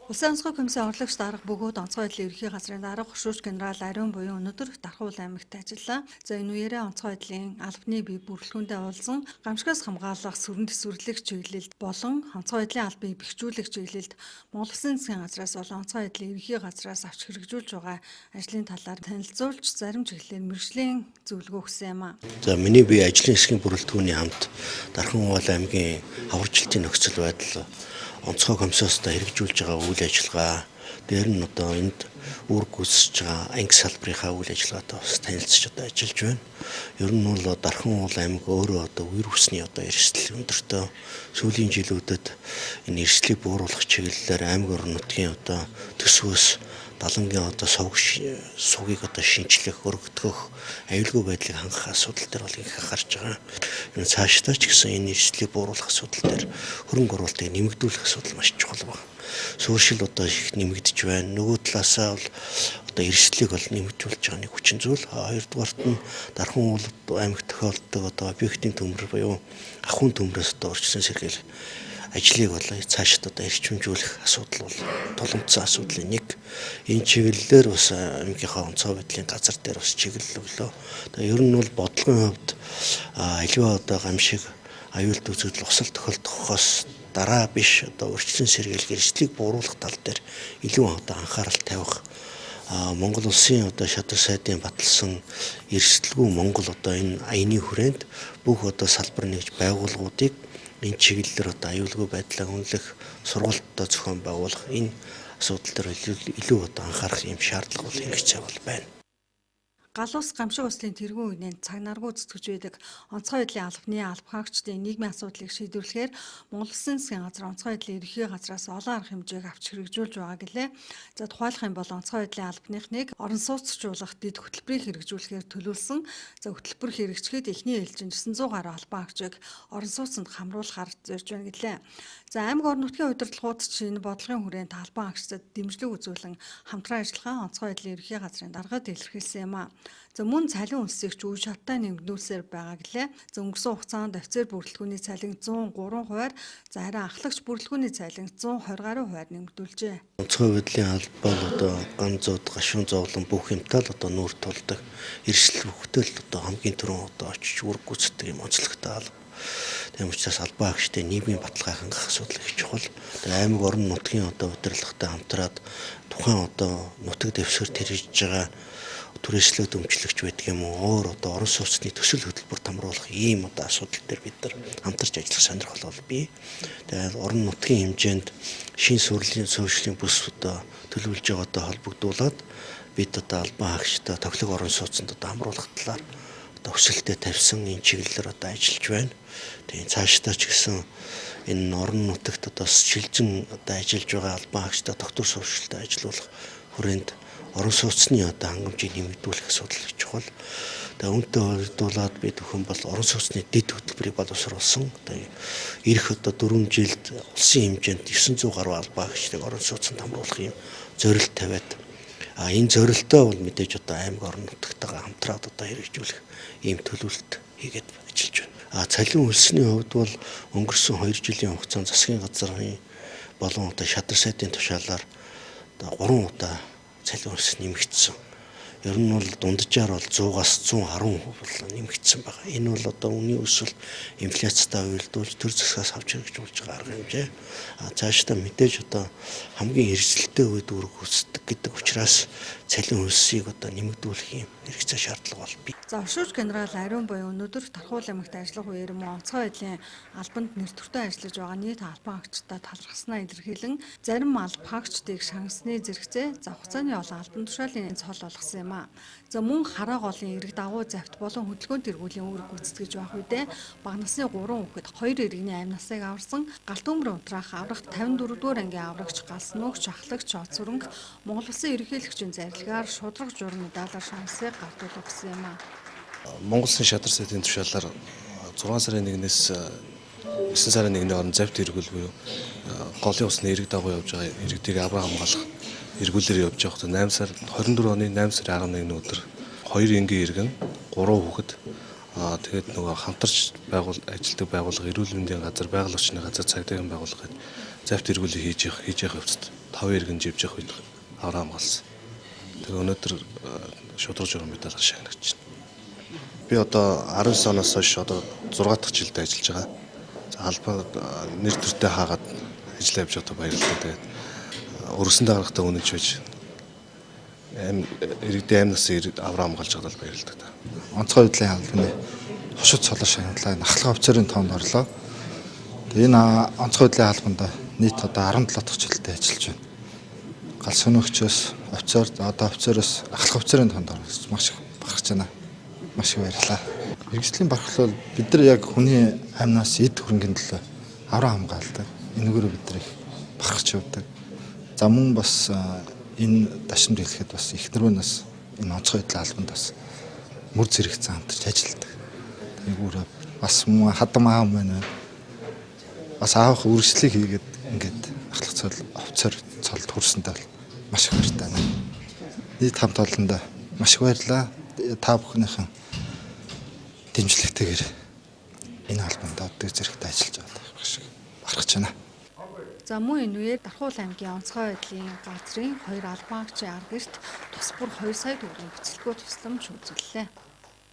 Улсын онцгой комиссийн орлогч дарга бөгөөд онцгой байдлын ерөнхий газрын дарга хөшөөч генерал Ариун буюу өнөөдөр Дархуул аймагт ажиллаа. За энэ үеэрээ онцгой байдлын албаны бие бүрэлдэхүүндээ уулзсан гамшигаас хамгаалах сүрэн төсвөрлөх чиглэлд болон онцгой байдлын албыг бэхжүүлэх чиглэлд Монгол Улсын засгийн газраас болон онцгой байдлын ерөнхий газраас авч хэрэгжүүлж байгаа ажлын талаар танилцуулж зарим чиглэлээр мэргэжлийн зөвлөгөө өгсөн юм а. За миний бие ажлын хэсгийн бүрэлдэхүүний хамт Дархан аймгийн аваржилтын нөхцөл байдал онцгой комиссиос хэрэгжүүлж байгаа үйл ажиллагаа дээр нь одоо энд үүрэг гүйцэтгэж байгаа анги салбарынхаа үйл ажиллагаатай бас танилцж одоо ажиллаж байна. Ер нь бол Дархан аймаг өөрөө одоо үер усны одоо эрсдэл өндөртөө сүүлийн жилүүдэд энэ эрсдлийг бууруулах чиглэлээр аймаг орон нутгийн одоо төсвөөс далангийн одоо сугийг одоо шинчлэх, өргөдгөх, аюулгүй байдлыг хангах асуудал дээр бол их анхаарч байгаа. Энэ цаашдаа ч гэсэн энэ эрсдлийг бууруулах асуудал дээр хөрөнгө оруулалтыг нэмэгдүүлэх асуудал маш чухал байна. Суурьшил одоо их нэмэгдэж байна. Нөгөө талаасаа бол одоо эрсдлийг бол нэмэгдүүлж байгаа нэг хүчин зүйл. Хоёрдугаарт нь Дархан аймагт тохиолддог одоо объектын төмөр буюу ахуйн төмрөөс одоо урьдчилан сэргээл ажлыг бол цаашд одоо эрчимжүүлэх асуудал бол тулгымдсан асуудлын нэг. Энэ чиглэлээр бас аймгийнхаа онцгой байдлын газар дээр бас чиглэл өглөө. Тэгээ ер нь бол бодлогын хувьд аливаа одоо гамшиг аюулт үзэгдэл усал тохиолдохоос дараа биш одоо урьдчилан сэргээл эрсдлийг бууруулах тал дээр илүү одоо анхаарал тавих. Монгол улсын одоо шадар сайдын баталсан эрсдэлгүй Монгол одоо энэ аяны хүрээнд бүх одоо салбар нэгж байгууллагуудыг энэ чиглэлээр одоо аюулгүй байдлаа үнэлэх сургалт одоо зохион байгуулах энэ асуудал дээр илүү одоо анхаарах юм шаардлага бол хэрэгцээ бол байна. Гал ус гамшиг услын тэргүүн үеийн цаг наргуу цэцгэж байдаг онцгой байдлын албаны албахаагчдын нийгмийн асуудлыг шийдвэрлэхээр Монгол Улсын засгийн газар онцгой байдлын ерөнхий газраас олон арга хэмжээг авч хэрэгжүүлж байгаа гэлээ. За тухайлах юм бол онцгой байдлын албаныхныг орон сууцчлуулах дэд хөтөлбөрийг хэрэгжүүлэхээр төлөвлөсөн. За хөтөлбөр хэрэгжихэд эхний ээлжинд 900 гаруй албаагчийг орон сууцанд хамруулахаар зорж байна гэлээ. За аймаг орон нутгийн удирдлагууд чинь бодлогын хүрээнд албаагчдад дэмжлэг үзүүлэн хамтран ажиллагаа онцгой байдлын ерөнхий газрын даргад илэрхийлсэн юм а. За мөн цалин үлсийг ч үе шаттай нэмэгдүүлсээр байгаа гэлээ. За өнгөрсөн хугацаанд офицер бүрэлдэхүүний цалин 103 хувиар, за харин ахлагч бүрэлдэхүүний цалин 120 гаруй хувиар нэмэгдүүлжээ. Онцгой байдлын албаа бол одоо ган зууд, гашуун зовлон бүх юмтай л одоо нүүр тулдаг. Эрсдэл бүхтэл одоо хамгийн түрүүн одоо очиж үүрэг гүйцэтгэх юм онцлогтой алба. Тийм учраас албаагчдын нийгмийн баталгааг хангах асуудал их чухал. Тэгээ аймаг орон нутгийн одоо удирдлагатай хамтраад тухайн одоо нутаг дэвсгэрт хэрэгжиж байгаа түрээслэг дэмжлэгч байдаг юм уу өөр одоо орон сууцны төсөл хөтөлбөр тамруулах ийм одоо асуудал дээр бид нар хамтарч ажиллах сонирхол бол бий. Тэгээд орон нутгийн хэмжээнд шин сүрлийн суурьшлийн бүс одоо төлөвлөж байгаатай холбогдуулаад бид одоо албан хаагчдаа тоглог орон сууцнд одоо хамруулах талаар одоо өсөлтөд тавьсан энэ чиглэлээр одоо ажиллаж байна. Тэгээд цаашдаа ч гэсэн энэ орон нутагт одоо шилжин одоо ажиллаж байгаа албан хаагчдаа доктор суурьшилтад ажиллуулах хүрээнд орон сууцны одоо хангамжийг нэмэгдүүлэх асуудал их чухал. Тэгээ үүнтэй холбогдуулаад бид бүхэн бол орон сууцны дэд хөтөлбөрийг боловсруулсан. Тэгээ ирэх одоо 4 жилд улсын хэмжээнд 900 гаруй албаагчдыг орон сууцнд хамруулах юм зорилт тавиад энэ зорилтоо бол мэдээж одоо аймаг орон нутгатайгаа хамтраад одоо хэрэгжүүлэх ийм төлөвлөлт хийгээд ажиллаж байна. Цалин хөлсний хувьд бол өнгөрсөн 2 жилийн хугацаанд засгийн газрын болон одоо шадар сайдын тушаалаар одоо 3 удаа цалин хөлс нэмэгдсэн. Ер нь бол дунджаар бол 100-аас 110% бол нэмэгдсэн байна. Энэ бол одоо үнийн өсвөл инфляцтай уялдуулж төр засгаас авч хэрэгжүүлж байгаа арга хэмжээ. Цаашдаа мэдээж одоо хамгийн эрсдэлтэй үед үүрэг гүйцэтгэх гэдэг учраас цалин хөлсийг одоо нэмэгдүүлэх юм хэрэгцээ шаардлага бол бий. За хөшөөч генерал Ариун буюу өнөөдөр Дархуул аймагт ажиллах үеэр мөн онцгой байдлын албанд нэр төртөө ажиллаж байгаа нийт албаагчдад талархснаа илэрхийлэн зарим албаагчдыг шангасны зэрэгцээ за хугацааны олон албан тушаалын цол болгосон юм а. За мөн хараа голын эрэг дагуу завт болон хөдөлгөөн тэргуулийн үүрэг гүйцэтгэж байх үедээ бага насны 3 хүүхэд 2 иргэний амь насыг аварсан галт өмөр унтраах аврагт 54 дугаар ангийн аврагч галс нуугч ахлагч од сүрэнг Монгол Улсын ерөнхийлөгчийн зарилгаар шудраг журам медалаар шангасыг гартуулах гэсэн юм а. Монгол Улсын шадар сайдын тушаалаар 6 сарын 1-ээс 9 сарын 1-ний хооронд завьт эргүүл буюу голын усны эрэг дагуу явж байгаа иргэдийг авраг хамгаалах эргүүлээр явж байгаа. 8 сар 24 оны 8 сарын 11-ний өдөр 2 энгийн иргэн 3 хүүхэд тэгээд нөгөө хамтарч ажилладаг байгууллага эрүүл мэндийн газар, байгаль орчны газар, цагдаагийн байгууллага завьт эргүүлээ хийж явах явцад 5 иргэн живж явах үед авраа хамгаалсан. Тэгээ өнөөдөр шудраг журам медаль шагнагч байна. Би одоо 19 оноос хойш одоо 6 дахь жилдээ ажиллаж байгаа. За албаа нэр төртэй хаагаад ажиллаа явж байгаа баярлалаа. Тэгээд өргөсөн даргатай үнэнч байж иргэдийн амнаас авраа хамгаалж байгаа л баярлалаа та. Онцгой байдлын албаны хошид цолоо шагналаа ахлах офицерын тоонд орлоо. Тэгээ энэ онцгой байдлын албанд нийт одоо 17 дахь жилдээ ажиллаж байна. Гал сүнөгчөөс офицер одоо офицероос ахлах офицерын тоонд орсон маш их бахарч байна. Маш их баярлалаа. Иргэслийн бархал бол бид нар яг хүний амнаас эд хөрөнгөний төлөө авраа хамгаалдаг. Энэгээр бид нар их бахарч явдаг. За мөн бас энэ дашрамд хэлэхэд бас их нэрвэнээс энэ онцгой байдлын албанд бас мөр зэрэгцэн хамтарч ажилладаг. Тэгвэл бас мөн хадам аав маань бас аавах үргэлжлэлийг хийгээд ингээд ахлах цол офицер цолд хүрсэндээ маш их баяртай байна. Нийт хамт олондоо маш их баярлалаа. Та бүхнийхэн дэмжлэгтэйгээр энэ албанд одоо зэрэгтэй ажиллаж байгаа шиг бахархаж байна. За мөн энэ үеэр Дархуул аймгийн онцгой байдлын газрын 2 албан агчийн арга гэрт тус бүр 2 сая төгрөгийн бүцэлгүй тусламж үзүүллээ.